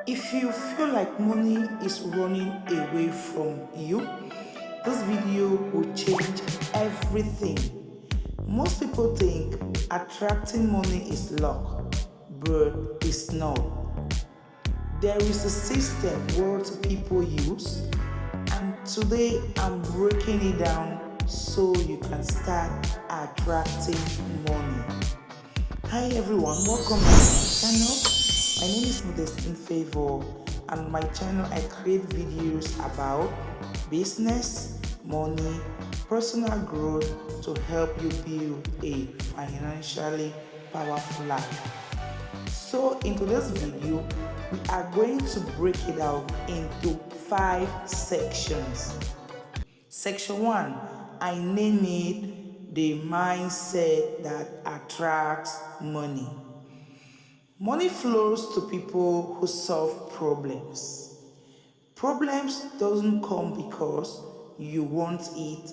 If you feel like money is running away from you, this video will change everything. Most people think attracting money is luck, but it's not. There is a system world people use, and today I'm breaking it down so you can start attracting money. Hi everyone, welcome to my channel. My name is Modestine Favor, and on my channel I create videos about business, money, personal growth to help you build a financially powerful life. So in today's video, we are going to break it out into 5 sections. Section 1, I name it the mindset that attracts money. Money flows to people who solve problems. Problems doesn't come because you want it,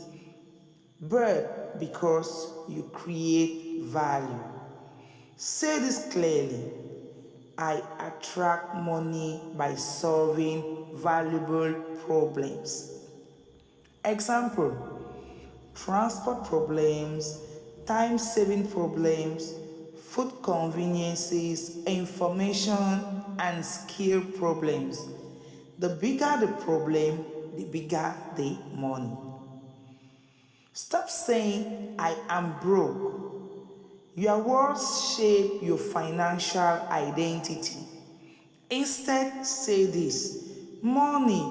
but because you create value. Say this clearly. I attract money by solving valuable problems. Example, transport problems, time saving problems, food conveniences, information and skill problems. The bigger the problem, the bigger the money. Stop saying, I am broke. Your words shape your financial identity. Instead, say this: money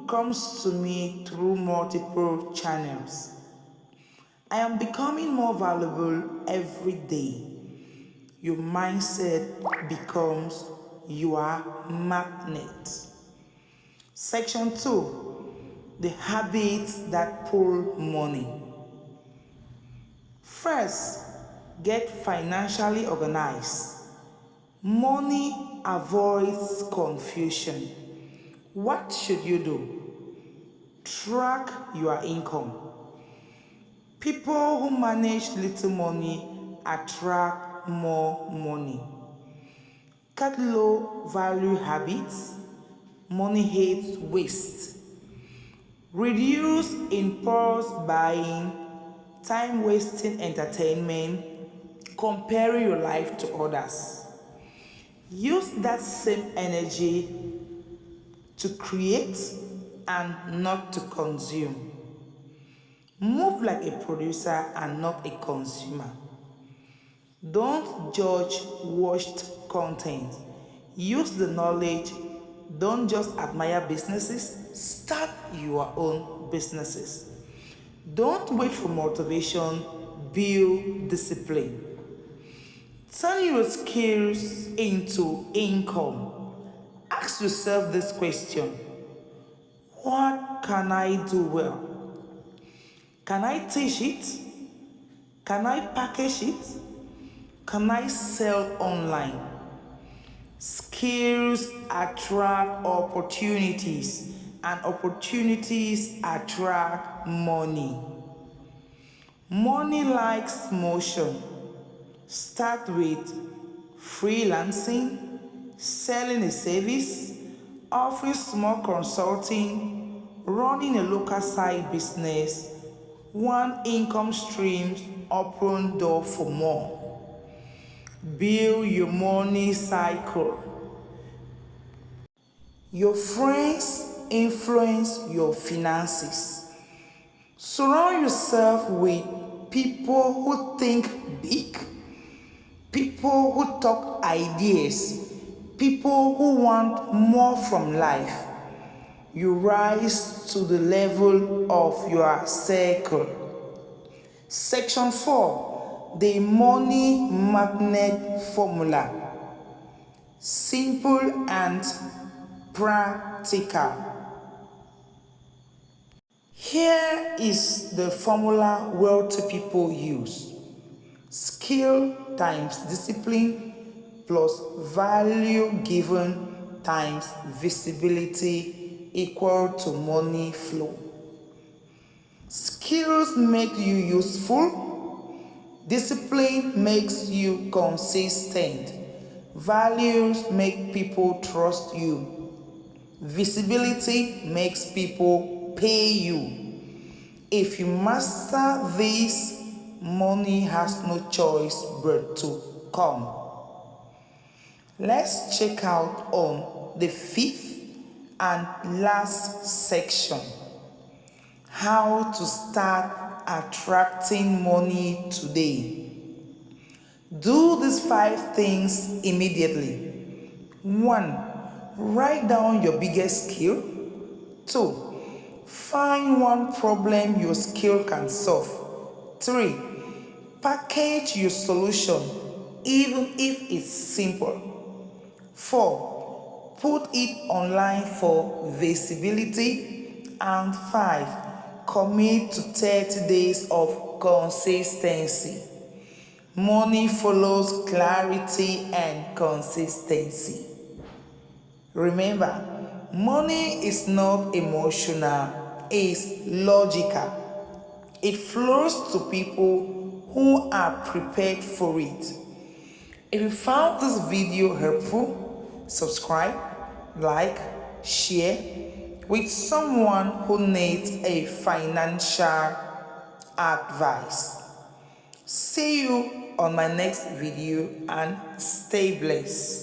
comes to me through multiple channels. I am becoming more valuable every day. Your mindset becomes your magnet. Section 2, the habits that pull money. First, get financially organized. Money avoids confusion. What should you do? Track your income. People who manage little money attract more money. Cut low value habits. Money hates waste. Reduce impulse buying, time wasting entertainment, comparing your life to others. Use that same energy to create and not to consume. Move like a producer and not a consumer. Don't judge watched content. Use the knowledge. Don't just admire businesses, start your own businesses. Don't wait for motivation, build discipline. Turn your skills into income. Ask yourself this question: what can I do well? Can I teach it? Can I package it? Can I sell online? Skills attract opportunities, and opportunities attract money. Money likes motion. Start with freelancing, selling a service, offering small consulting, running a local side business. One income stream open door for more. Build your money cycle. Your friends influence your finances. Surround yourself with people who think big, people who talk ideas, people who want more from life. You rise to the level of your circle. Section 4, the money magnet formula. Simple and practical. Here is the formula wealthy people use. Skill times discipline plus value given times visibility equal to money flow. Skills make you useful. Discipline makes you consistent. Values make people trust you. Visibility makes people pay you. If you master this, money has no choice but to come. Let's check out on the fifth and last section: how to start attracting money today. Do these 5 things immediately. 1. Write down your biggest skill. 2. Find one problem your skill can solve. 3. Package your solution, even if it's simple. 4. Put it online for visibility. And 5. Commit to 30 days of consistency. Money follows clarity and consistency. Remember, money is not emotional, it's logical. It flows to people who are prepared for it. If you found this video helpful, subscribe, like, share with someone who needs a financial advice. See you on my next video and stay blessed.